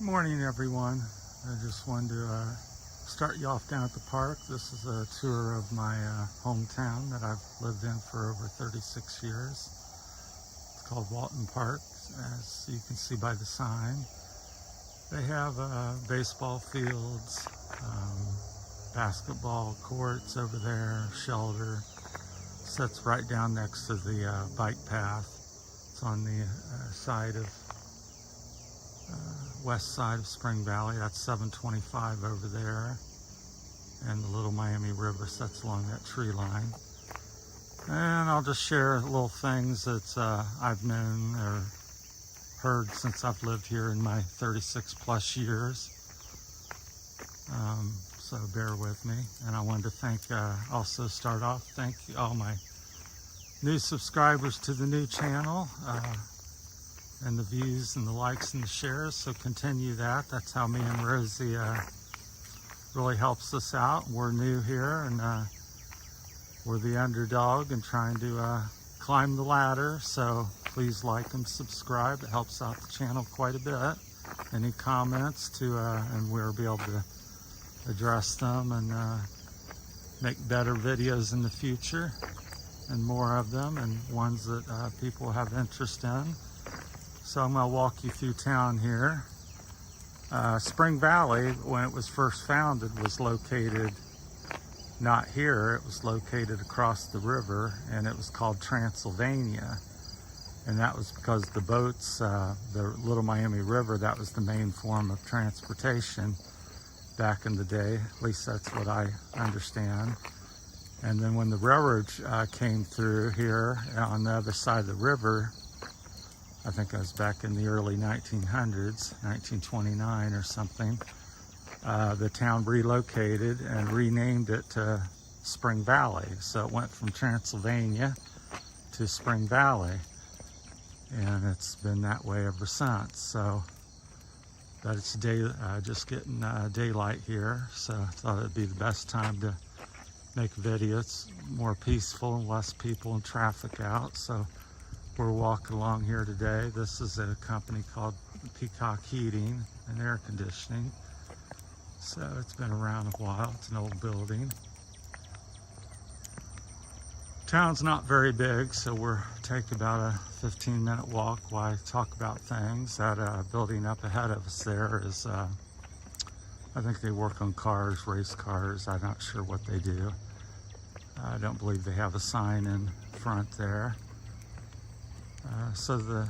Morning, everyone. I just wanted to start you off down at the park. This is a tour of my hometown that I've lived in for over 36 years. It's called Walton Park, as you can see by the sign. They have baseball fields, basketball courts over there, shelter. Sits right down next to the bike path. It's on the side of west side of Spring Valley. That's 725 over there, and the Little Miami River sets along that tree line. And I'll just share little things that I've known or heard since I've lived here in my 36 plus years. So bear with me. And I wanted to thank, also start off, thank all my new subscribers to the new channel. And the views and the likes and the shares, so continue that. That's how me and Rosie really helps us out. We're new here, and we're the underdog and trying to climb the ladder, so please like and subscribe. It helps out the channel quite a bit. Any comments and we'll be able to address them and make better videos in the future, and more of them, and ones that people have interest in. So I'm going to walk you through town here. Spring Valley, when it was first founded, was located not here. It was located across the river, and it was called Transylvania. And that was because the boats, the Little Miami River, that was the main form of transportation back in the day. At least that's what I understand. And then when the railroad came through here on the other side of the river, I think I was back in the early 1900s, 1929 or something, the town relocated and renamed it to Spring Valley. So it went from Transylvania to Spring Valley, and it's been that way ever since. So, but it's just getting daylight here, so I thought it'd be the best time to make a video. It's more peaceful and less people and traffic out. So we're walking along here today. This is a company called Peacock Heating and Air Conditioning. So it's been around a while. It's an old building. Town's not very big, so we're taking about a 15-minute walk while I talk about things. That building up ahead of us there is, I think they work on cars, race cars. I'm not sure what they do. I don't believe they have a sign in front there. So the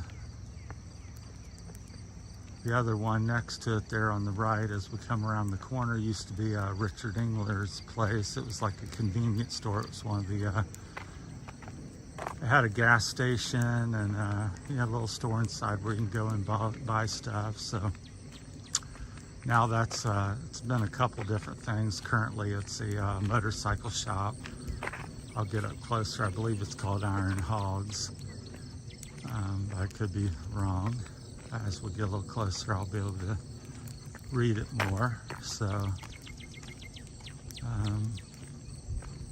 other one next to it there on the right, as we come around the corner, used to be Richard Engler's place. It was like a convenience store. It was one of the, it had a gas station and you know, a little store inside where you can go and buy stuff. So now that's, it's been a couple different things. Currently it's a motorcycle shop. I'll get up closer. I believe it's called Iron Hogs. I could be wrong. As we get a little closer, I'll be able to read it more. So,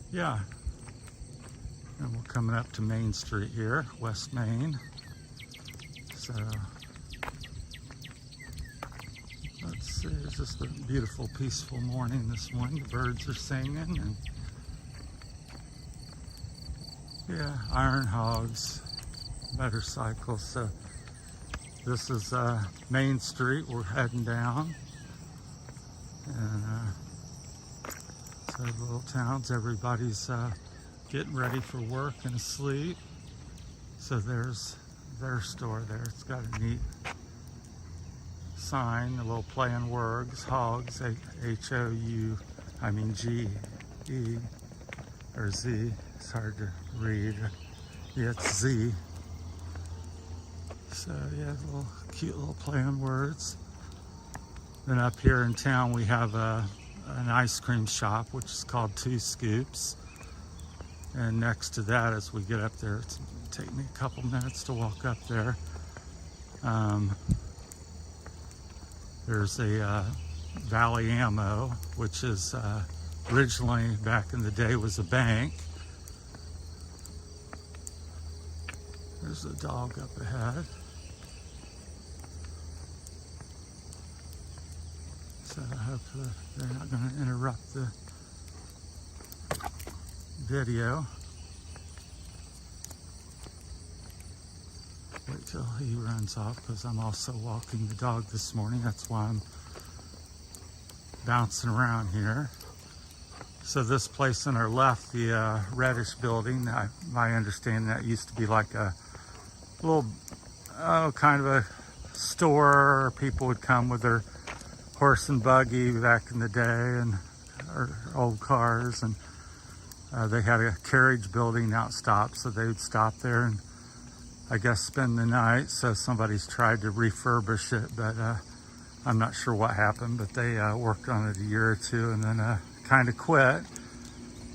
yeah. And we're coming up to Main Street here, West Main. So, let's see, it's just a beautiful, peaceful morning this morning. The birds are singing, and yeah, Iron Hogs. Motorcycles. So this is Main Street. We're heading down, and so the little towns, everybody's getting ready for work and asleep. So there's their store there. It's got a neat sign, a little play on words, Hogs, H-O-U, I mean G-E, or Z. It's hard to read. Yeah, it's Z. So yeah, a little cute little play on words. Then up here in town we have an ice cream shop, which is called Two Scoops. And next to that, as we get up there, it's take me a couple minutes to walk up there. There's a Valley Ammo, which is originally back in the day was a bank. There's a dog up ahead. So I hope they're not going to interrupt the video. Wait till he runs off because I'm also walking the dog this morning. That's why I'm bouncing around here. So this place on our left, the reddish building, my understanding that used to be like a little, kind of a store. People would come with their horse and buggy back in the day, and or old cars, and they had a carriage building out stop, so they would stop there and I guess spend the night. So somebody's tried to refurbish it, but I'm not sure what happened, but they worked on it a year or two and then kind of quit.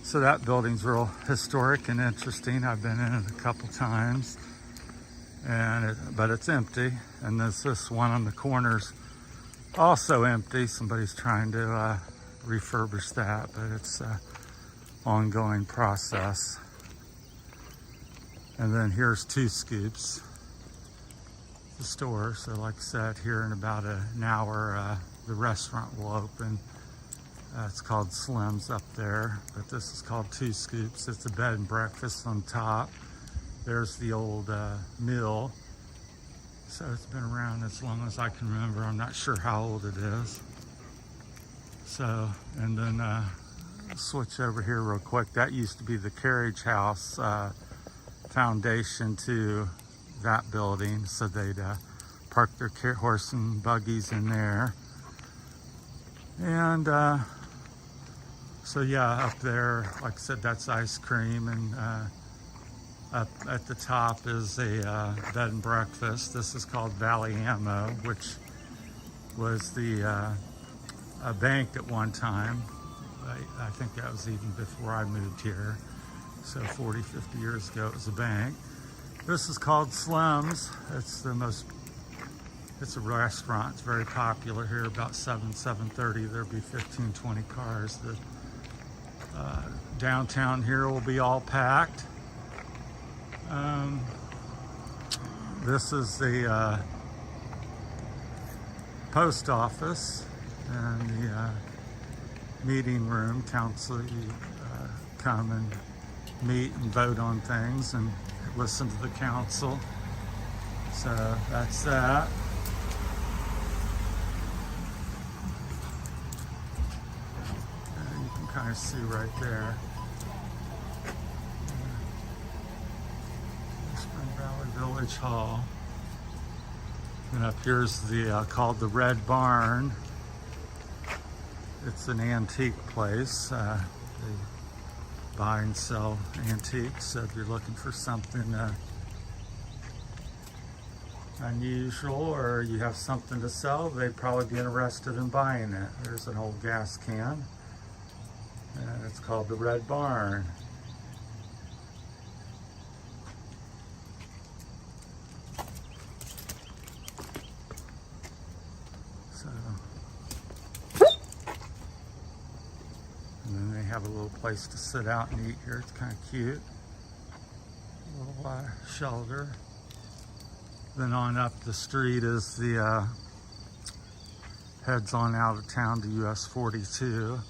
So that building's real historic and interesting. I've been in it a couple times, but it's empty. And there's this one on the corners also empty. Somebody's trying to refurbish that, but it's an ongoing process. And then here's Two Scoops, the store. So like I said, here in about an hour, the restaurant will open. It's called Slim's up there, but this is called Two Scoops. It's a bed and breakfast on top. There's the old mill. So it's been around as long as I can remember. I'm not sure how old it is. So, and then switch over here real quick. That used to be the carriage house foundation to that building. So they'd park their horse and buggies in there. And so yeah, up there, like I said, that's ice cream, and up at the top is a bed and breakfast. This is called Valley Ammo, which was a bank at one time. I think that was even before I moved here. So 40, 50 years ago, it was a bank. This is called Slim's. It's a restaurant. It's very popular here. About 7:30, there'll be 15, 20 cars. The downtown here will be all packed. This is the post office and the meeting room. Council, you come and meet and vote on things and listen to the council. So that's that. You can kind of see right there. Spring Valley Village Hall. And up here's the called the Red Barn. It's an antique place. They buy and sell antiques. So if you're looking for something unusual or you have something to sell, they'd probably be interested in buying it. There's an old gas can, and it's called the Red Barn. So, and then they have a little place to sit out and eat here. It's kind of cute. A little shelter. Then on up the street is the heads on out of town to US 42.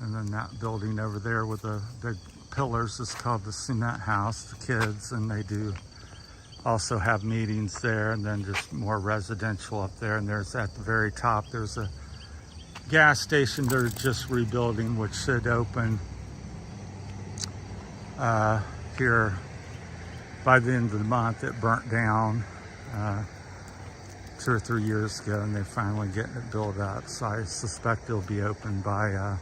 And then that building over there with the big pillars is called the Cement House, the kids, and they do also have meetings there, and then just more residential up there. And there's at the very top, there's a gas station they're just rebuilding, which should open here by the end of the month. It burnt down 2 or 3 years ago, and they're finally getting it built up. So I suspect it'll be open by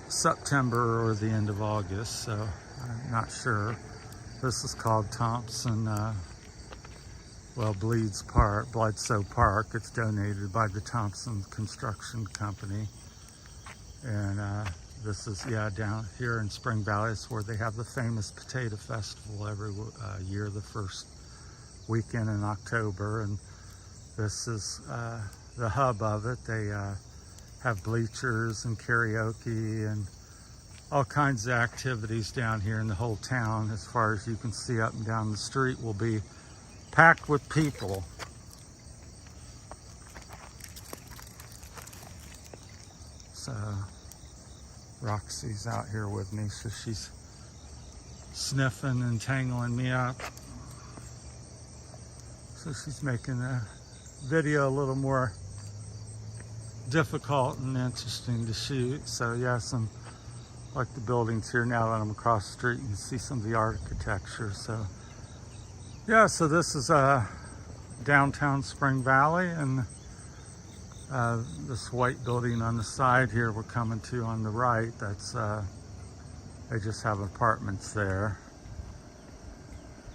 September or the end of August. So I'm not sure. This is called Thompson, Bledsoe Park. It's donated by the Thompson Construction Company. And this is, down here in Spring Valley. It's where they have the famous Potato Festival every year, the first weekend in October. And this is the hub of it. They have bleachers and karaoke and all kinds of activities down here in the whole town. As far as you can see, up and down the street will be packed with people. So Roxy's out here with me, so she's sniffing and tangling me up. So she's making the video a little more difficult and interesting to shoot. So yeah, some like the buildings here now that I'm across the street, you can see some of the architecture. So yeah, so this is downtown Spring Valley, and this white building on the side here we're coming to on the right, that's they just have apartments there.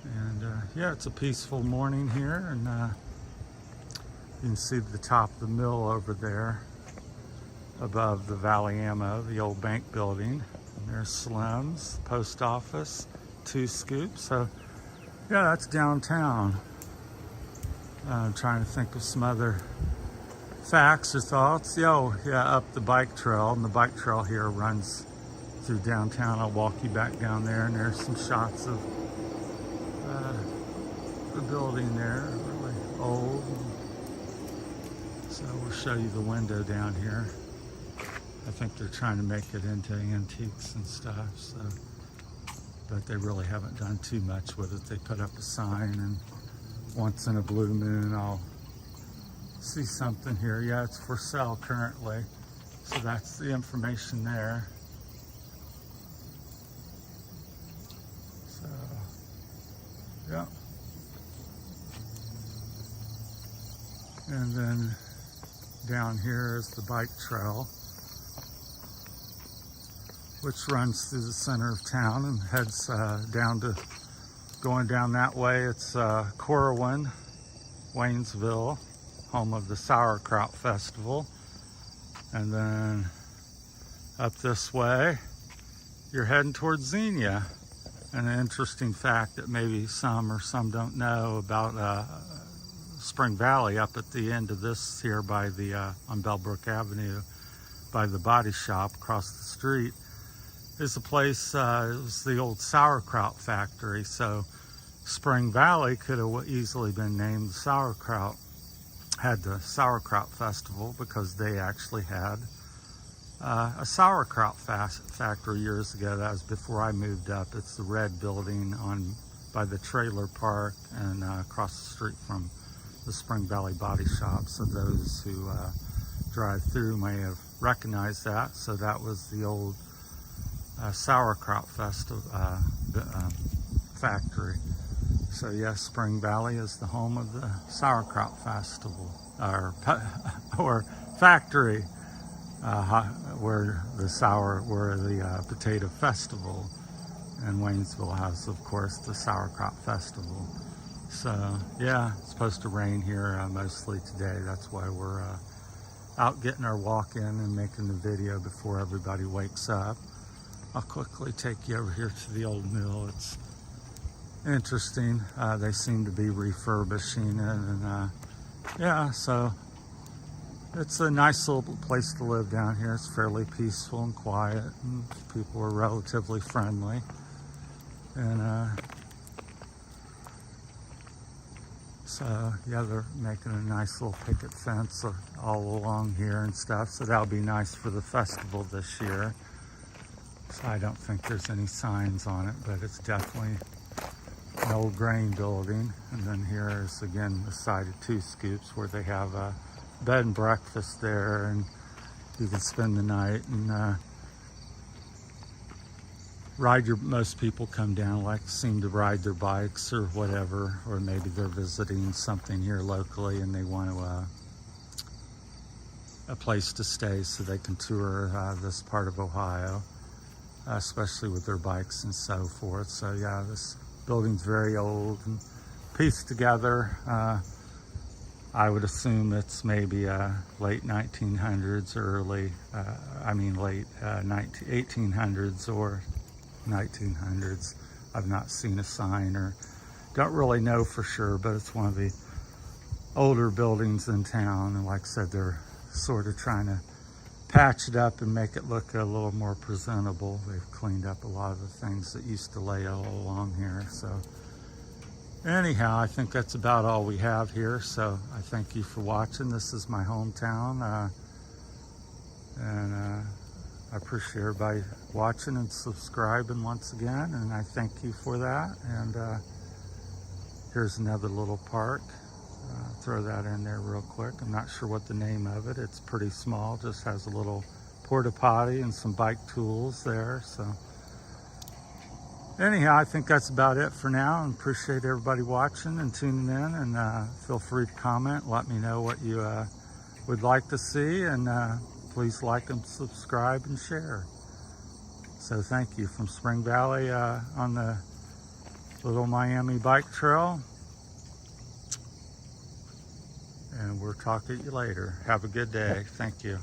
And yeah, it's a peaceful morning here, and you can see the top of the mill over there above the Valley Ammo, the old bank building. And there's Slim's, post office, 2 Scoops. So yeah, that's downtown. I'm trying to think of some other facts or thoughts. Yeah, up the bike trail, and the bike trail here runs through downtown. I'll walk you back down there, and there's some shots of the building there, really old. So we'll show you the window down here. I think they're trying to make it into antiques and stuff, so, but they really haven't done too much with it. They put up a sign, and once in a blue moon I'll see something here. Yeah, it's for sale currently. So that's the information there. So, yeah. And then down here is the bike trail, which runs through the center of town and heads down to, going down that way, it's Corwin, Waynesville, home of the Sauerkraut Festival. And then up this way, you're heading towards Xenia. And an interesting fact that maybe some or some don't know about Spring Valley, up at the end of this here by the, on Bellbrook Avenue, by the body shop across the street, is a place, it was the old sauerkraut factory. So Spring Valley could have easily been named Sauerkraut, had the Sauerkraut Festival, because they actually had a sauerkraut factory years ago. That was before I moved up. It's the red building on by the trailer park and across the street from the Spring Valley Body Shop. So those who drive through may have recognized that. So that was the old sauerkraut factory. So yes, Spring Valley is the home of the Sauerkraut Festival, or factory, where the Potato Festival, and Waynesville has, of course, the Sauerkraut Festival. So yeah, it's supposed to rain here mostly today. That's why we're out getting our walk in and making the video before everybody wakes up. I'll quickly take you over here to the old mill. It's interesting. They seem to be refurbishing it, and yeah, so it's a nice little place to live down here. It's fairly peaceful and quiet, and people are relatively friendly. And so yeah, they're making a nice little picket fence all along here and stuff. So that'll be nice for the festival this year. So I don't think there's any signs on it, but it's definitely an old grain building. And then here is again the side of 2 Scoops, where they have a bed and breakfast there, and you can spend the night and most people come down, seem to ride their bikes or whatever, or maybe they're visiting something here locally and they want a place to stay so they can tour this part of Ohio, especially with their bikes and so forth. So yeah, this building's very old and pieced together. I would assume it's maybe late 1900s, late 1800s or 1900s. I've not seen a sign, or don't really know for sure, but it's one of the older buildings in town. And like I said, they're sort of trying to patch it up and make it look a little more presentable. They've cleaned up a lot of the things that used to lay all along here. So anyhow, I think that's about all we have here. So I thank you for watching. This is my hometown. And I appreciate everybody watching and subscribing once again, and I thank you for that. And here's another little park. Throw that in there real quick. I'm not sure what the name of it. It's pretty small, just has a little porta potty and some bike tools there. So anyhow, I think that's about it for now, and appreciate everybody watching and tuning in. And feel free to comment, let me know what you would like to see, and please like and subscribe and share. So thank you from Spring Valley on the Little Miami Bike Trail. And we'll talk to you later. Have a good day. Thank you.